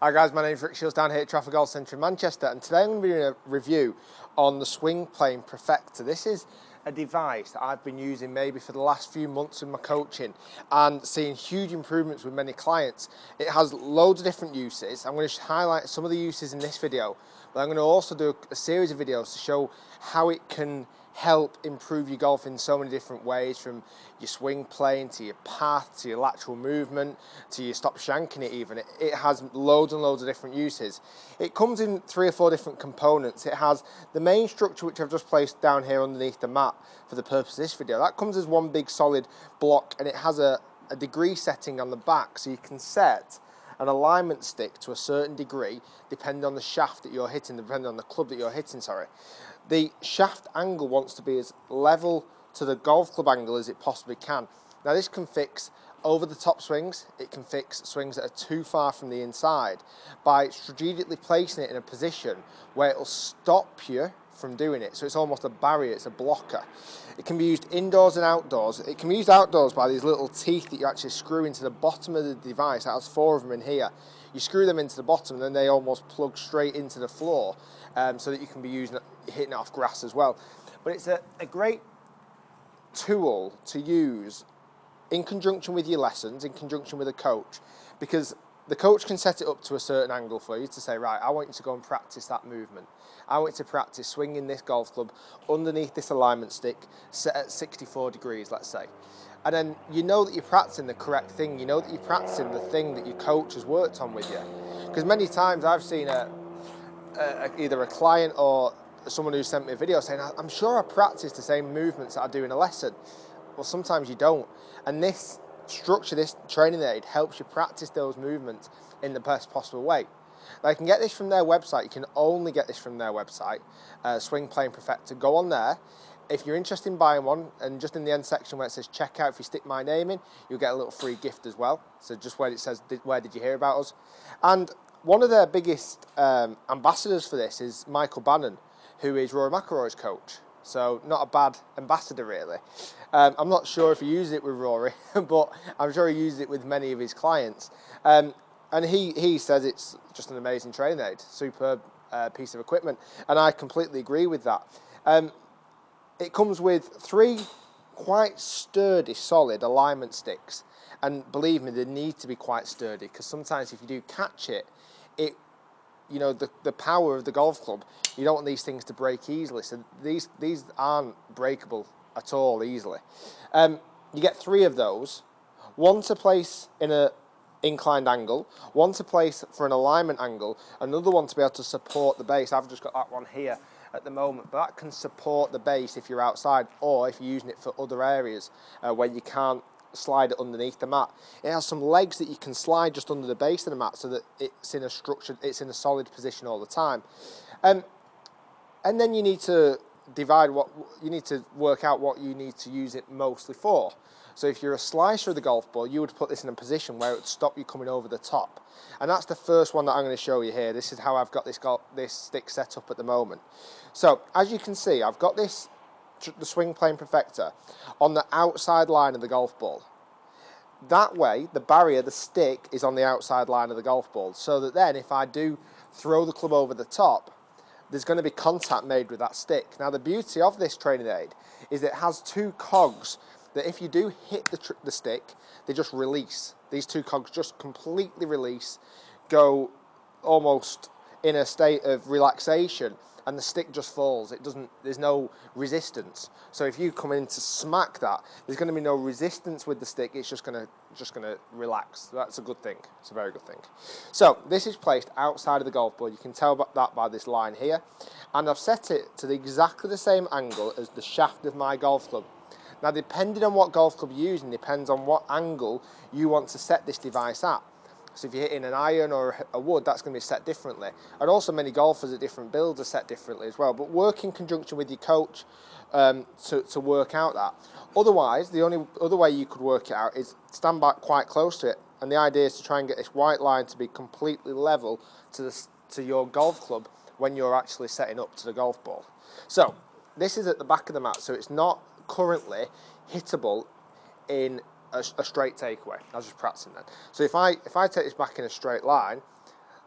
Hi guys, my name is Rick Shields down here at Trafford Golf Centre in Manchester, and today I'm going to be doing a review on the Swing Plane Perfecta. This is a device that I've been using maybe for the last few months in my coaching and seeing huge improvements with many clients. It has loads of different uses. I'm going to highlight some of the uses in this video, but I'm going to also do a series of videos to show how it can help improve your golf in so many different ways, from your swing plane to your path to your lateral movement to your stop shanking it even. It has loads and loads of different uses. It comes in 3 or 4 different components. It has the main structure, which I've just placed down here underneath the mat for the purpose of this video. That comes as one big solid block, and it has a degree setting on the back, so you can set an alignment stick to a certain degree depending on the shaft that you're hitting, depending on the club that you're hitting, sorry. The shaft angle wants to be as level to the golf club angle as it possibly can. Now this can fix over the top swings, it can fix swings that are too far from the inside by strategically placing it in a position where it will stop you from doing it. So it's almost a barrier, it's a blocker. It can be used indoors and outdoors. It can be used outdoors by these little teeth that you actually screw into the bottom of the device. It has 4 of them in here. You screw them into the bottom and then they almost plug straight into the floor, so that you can be hitting it off grass as well. But it's a great tool to use in conjunction with your lessons, in conjunction with a coach, because the coach can set it up to a certain angle for you to say, right, I want you to go and practice that movement. I want you to practice swinging this golf club underneath this alignment stick set at 64 degrees, let's say. And then you know that you're practicing the correct thing. You know that you're practicing the thing that your coach has worked on with you. Because many times I've seen either a client or someone who sent me a video saying, I'm sure I practice the same movements that I do in a lesson. Well, sometimes you don't. And this structure, this training aid, helps you practice those movements in the best possible way. Now, you can get this from their website. You can only get this from their website, Swing Plane Perfecta. Go on there. If you're interested in buying one, and just in the end section where it says checkout, if you stick my name in, you'll get a little free gift as well. So just where it says, where did you hear about us? And one of their biggest ambassadors for this is Michael Bannon, who is Rory McIlroy's coach. So not a bad ambassador, really. I'm not sure if he uses it with Rory, but I'm sure he uses it with many of his clients. And he says it's just an amazing training aid, superb piece of equipment. And I completely agree with that. It comes with 3 quite sturdy, solid alignment sticks. And believe me, they need to be quite sturdy, because sometimes if you do catch it, you know, the power of the golf club, you don't want these things to break easily. So these aren't breakable at all easily. You get 3 of those, one to place in a inclined angle, one to place for an alignment angle, another one to be able to support the base. I've just got that one here at the moment, but that can support the base if you're outside, or if you're using it for other areas where you can't slide it underneath the mat. It has some legs that you can slide just under the base of the mat so that it's in a structured, it's in a solid position all the time. And then you need to work out what you need to use it mostly for. So if you're a slicer of the golf ball, you would put this in a position where it would stop you coming over the top. And that's the first one that I'm going to show you here. This is how I've got this stick set up at the moment. So as you can see, I've got the Swing Plane Perfecta on the outside line of the golf ball. That way, the barrier, the stick, is on the outside line of the golf ball, so that then if I do throw the club over the top, there's going to be contact made with that stick. Now, the beauty of this training aid is that it has 2 cogs that if you do hit the stick, they just release. These 2 cogs just completely release, go almost in a state of relaxation, and the stick just falls. There's no resistance. So if you come in to smack that, there's going to be no resistance with the stick. It's just going to relax. That's a good thing. It's a very good thing. So this is placed outside of the golf ball. You can tell that by this line here. And I've set it to exactly the same angle as the shaft of my golf club. Now, depending on what golf club you're using, depends on what angle you want to set this device at. So if you're hitting an iron or a wood, that's going to be set differently. And also many golfers at different builds are set differently as well. But work in conjunction with your coach to work out that. Otherwise, the only other way you could work it out is stand back quite close to it. And the idea is to try and get this white line to be completely level to your golf club when you're actually setting up to the golf ball. So this is at the back of the mat, so it's not currently hittable in a straight takeaway. I was just practicing then. So if I take this back in a straight line,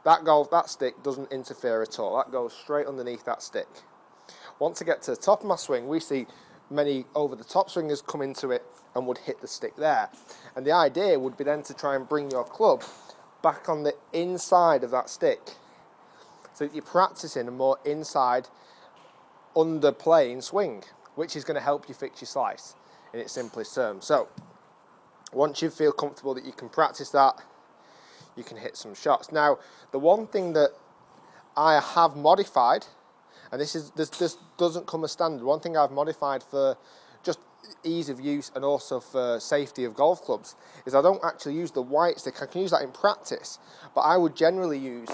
that stick doesn't interfere at all. That goes straight underneath that stick. Once I get to the top of my swing, we see many over-the-top swingers come into it and would hit the stick there. And the idea would be then to try and bring your club back on the inside of that stick, so that you're practicing a more inside, underplaying swing, which is going to help you fix your slice in its simplest terms. So once you feel comfortable that you can practice that, you can hit some shots. Now, the one thing that I have modified, and this doesn't come as standard, one thing I've modified for just ease of use and also for safety of golf clubs, is I don't actually use the white stick. I can use that in practice, but I would generally use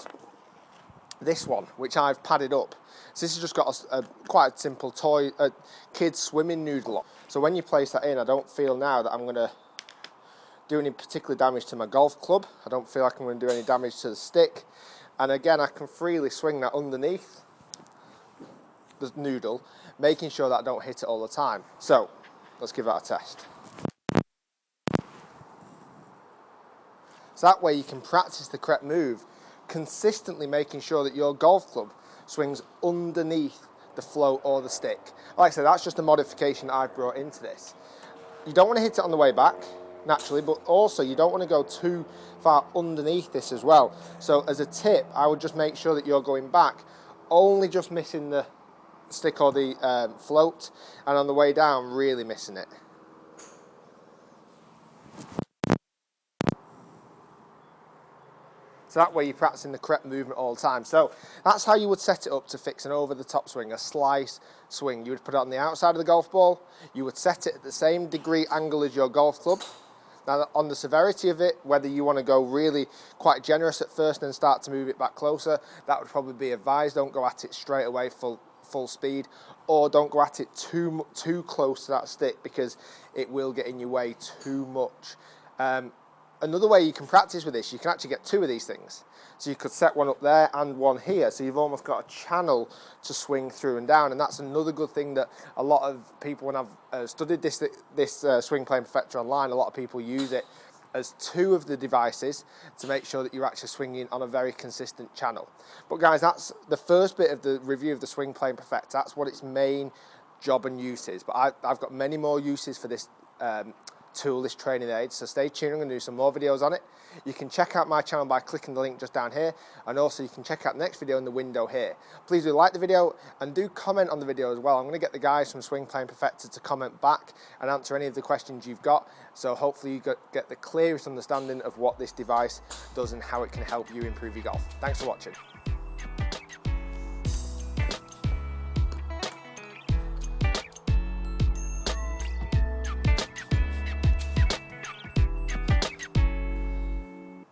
this one, which I've padded up. So this has just got a quite a simple toy, a kid's swimming noodle on. So when you place that in, I don't feel now that I'm going to do any particular damage to my golf club. I don't feel like I'm going to do any damage to the stick. And again, I can freely swing that underneath the noodle, making sure that I don't hit it all the time. So let's give that a test. So that way you can practice the correct move, consistently making sure that your golf club swings underneath the float or the stick. Like I said, that's just a modification that I've brought into this. You don't want to hit it on the way back, naturally, but also you don't want to go too far underneath this as well. So as a tip, I would just make sure that you're going back, only just missing the stick or the float, and on the way down, really missing it. So that way you're practicing the correct movement all the time. So that's how you would set it up to fix an over-the-top swing, a slice swing. You would put it on the outside of the golf ball. You would set it at the same degree angle as your golf club. Now, on the severity of it, whether you want to go really quite generous at first and then start to move it back closer, that would probably be advised. Don't go at it straight away full speed, or don't go at it too close to that stick, because it will get in your way too much. Another way you can practice with this, you can actually get two of these things. So you could set one up there and one here, so you've almost got a channel to swing through and down, and that's another good thing that a lot of people, when I've studied this Swing Playing Perfecta online, a lot of people use it as two of the devices to make sure that you're actually swinging on a very consistent channel. But guys, that's the first bit of the review of the Swing Playing Perfecta. That's what its main job and use is, but I've got many more uses for this tool, this training aid, so stay tuned. I'm going to do some more videos on it. You can check out my channel by clicking the link just down here, and also you can check out the next video in the window here. Please do like the video and do comment on the video as well. I'm going to get the guys from Swing Playing Perfecta to comment back and answer any of the questions you've got, so hopefully you get the clearest understanding of what this device does and how it can help you improve your golf. Thanks for watching.